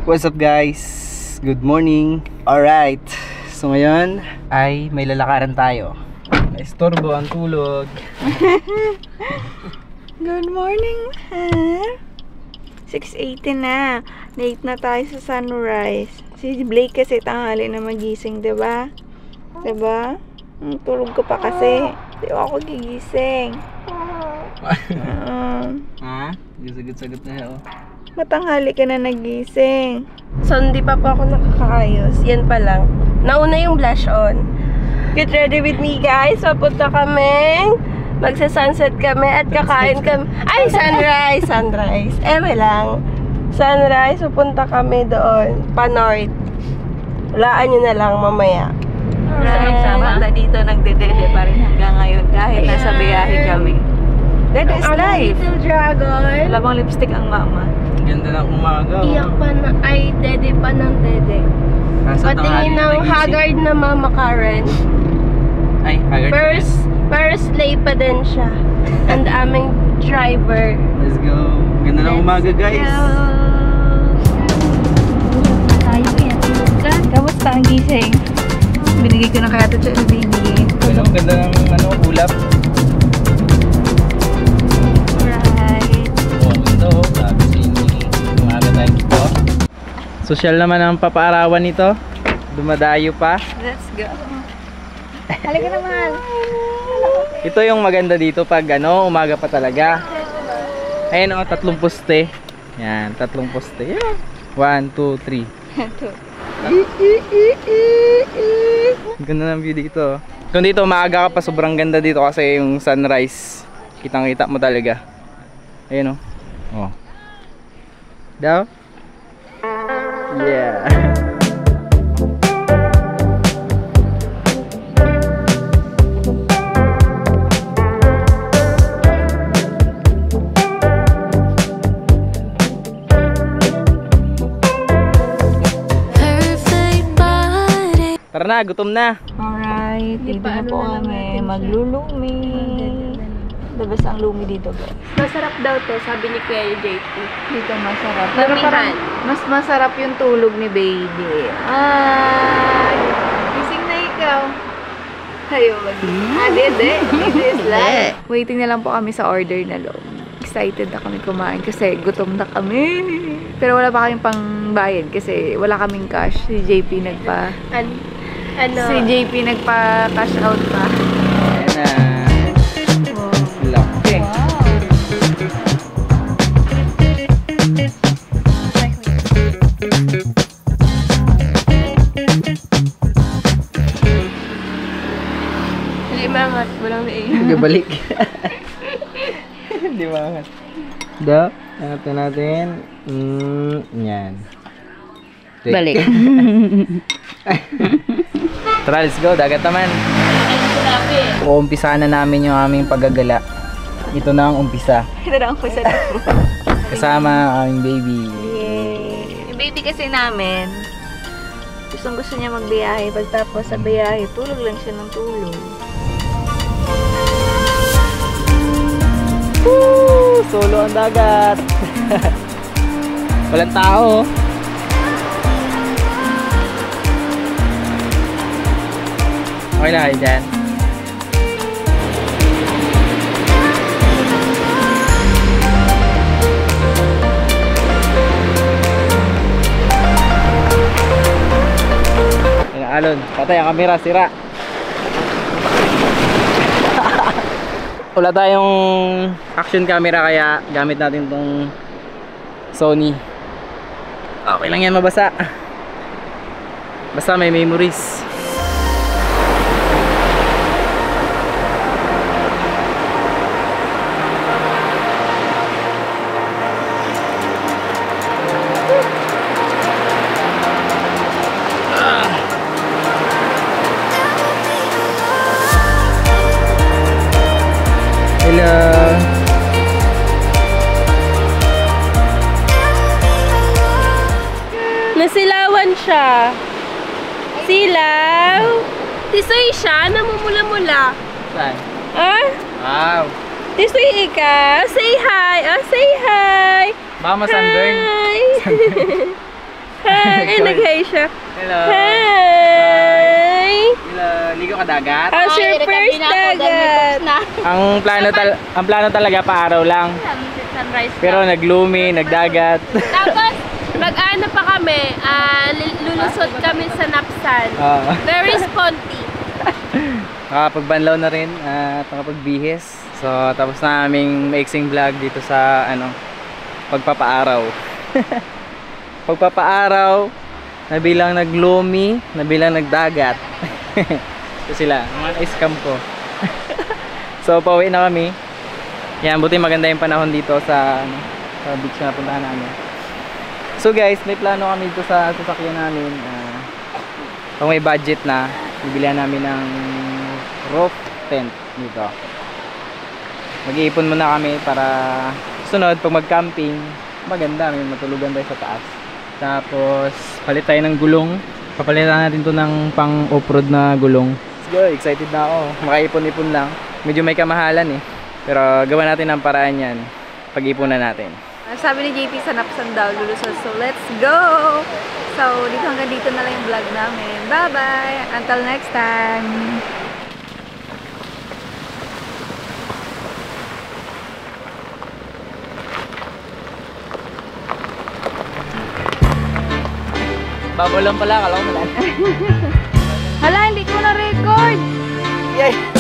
What's up guys? Good morning. Alright, so ngayon ay may lalakaran tayo. Naistorbo ang tulog. Good morning, ha? 6:80 na. Late na tayo sa sunrise. Si Blake kasi tanghali na magising, diba? Diba? Tulog ko pa kasi. Di ako gigising. Ha? Sagot-sagot na yun. Matanghali ka na nagising. So, hindi pa po ako nakakaayos. Yan pa lang. Nauna yung blush on. Get ready with me, guys. Papunta kami. Magsa-sunset kami at kakain kami. Ay, sunrise! Sunrise. Eme lang. Sunrise, pupunta kami doon. Pa-north. Walaan nyo na lang mamaya. Sama na dito nagdedede pa rin hanggang ngayon kahit nasa biyahe kami. Dede is life. Little dragon. Wala bang lipstick ang mama? Ganda ng umaga. Iyak pa na. Ay, dede pa ng dede. Patingin ng haggard na Mama Karen. Ay, haggard. First lay pa din siya. And aming driver. Let's go. Ganda ng umaga guys. Tayo yan. Kamusta ang gising? Binigay ko na kaya ito sa baby. Ano, ganda ng ulap. Right. Oh, ganda oh. Grabe sa inyo. Umaga tayo dito. Social naman ang papaarawan nito. Dumadayo pa. Let's go. Halika naman. Ito yung maganda dito pag umaga pa talaga. Ayun oh, 3 poste. Yan, 3 poste. Yan. 1, 2, 3. Ganda ng view dito. Kung dito maaga ka pa, sobrang ganda dito kasi yung sunrise. Kitang-kita mo talaga. Ayun oh. Oh. Daw? Yeah. Tara na, gutom na. Alright, dito na po kami. Maglulumi. Labas ang lumi dito, guys. Masarap daw to, sabi ni Kuya JP. Dito masarap. Pero Mamihan. parang mas masarap yung tulog ni baby. Ay! Gising na ikaw. Hayo, dede. It is life. Waiting na lang po kami sa order na loob. Excited na kami kumain kasi gutom na kami. Pero wala pa kaming pangbayad kasi wala kaming cash. Si JP Ano? nagpa-cash out pa. Ayan na. Laki. Hindi mangat. Walang naiiyak. Gabalik. Hindi maangat. Do, angat na natin. Yan. Balik. Tara, let's go. Dagat naman. Uumpisahan na namin yung aming paggagala. Ito na ang umpisa. Ito na ang kusa na po. Kasama ang aming baby. Yay! Yung baby kasi namin, gusto niya magbiyahe. Pagtapos sa biyahe, tulog lang siya ng tulog. Woo! Solo ang dagat. Walang tao. Okay lang kayo dyan. Ayan, Alon, patay ang kamera, sira. Wala tayong action camera kaya gamit natin tong Sony. Okay lang yan mabasa. Basta may memories. Hello. Nasilawan siya. Silaw. Tisoy siya, namumula-mula. Saan? Ah? Wow. Tisoy ikaw. Say hi. Oh, say hi. Baka ma-sunburn. Hi. Hi! Ay, nag-hi siya. Hello. Hi! Hello. Ligo ka dagat? How's your first dagat? Ang plano talaga pa araw lang. Sunrise. Pero naglumi, nagdagat. Tapos, mag-ano pa kami, lulusot kami sa Napsan. Very sponty. Nakapagbanlaw na rin at nakapagbihis. So tapos na aming maiksing vlog dito sa pagpapaaraw. Pagpapaaraw, nabilang naglumi, nabilang nagdagat. Ito sila, mga na-scam ko. So pauwi na kami. Yan, buti maganda yung panahon dito sa beach na puntahan namin. So guys, may plano kami dito sa sasakyan namin. Kung may budget na, bibilihan namin ng roof tent dito. Mag-iipon muna kami para sunod pag mag-camping, maganda, may matulugan tayo sa taas. Tapos palit tayo ng gulong. Papalitan natin to ng pang off-road na gulong. Let's go, excited na ako. Makaipon-ipon lang. Medyo may kamahalan eh. Pero gawa natin ang paraan yan. Pag-ipunan natin. Sabi ni JP sa Napsan daw, lulusot. So, let's go! So, hanggang dito na lang yung vlog namin. Bye-bye! Until next time! Babaw lang pala, kala ko malan. Hala, hindi ko na-record! Yay!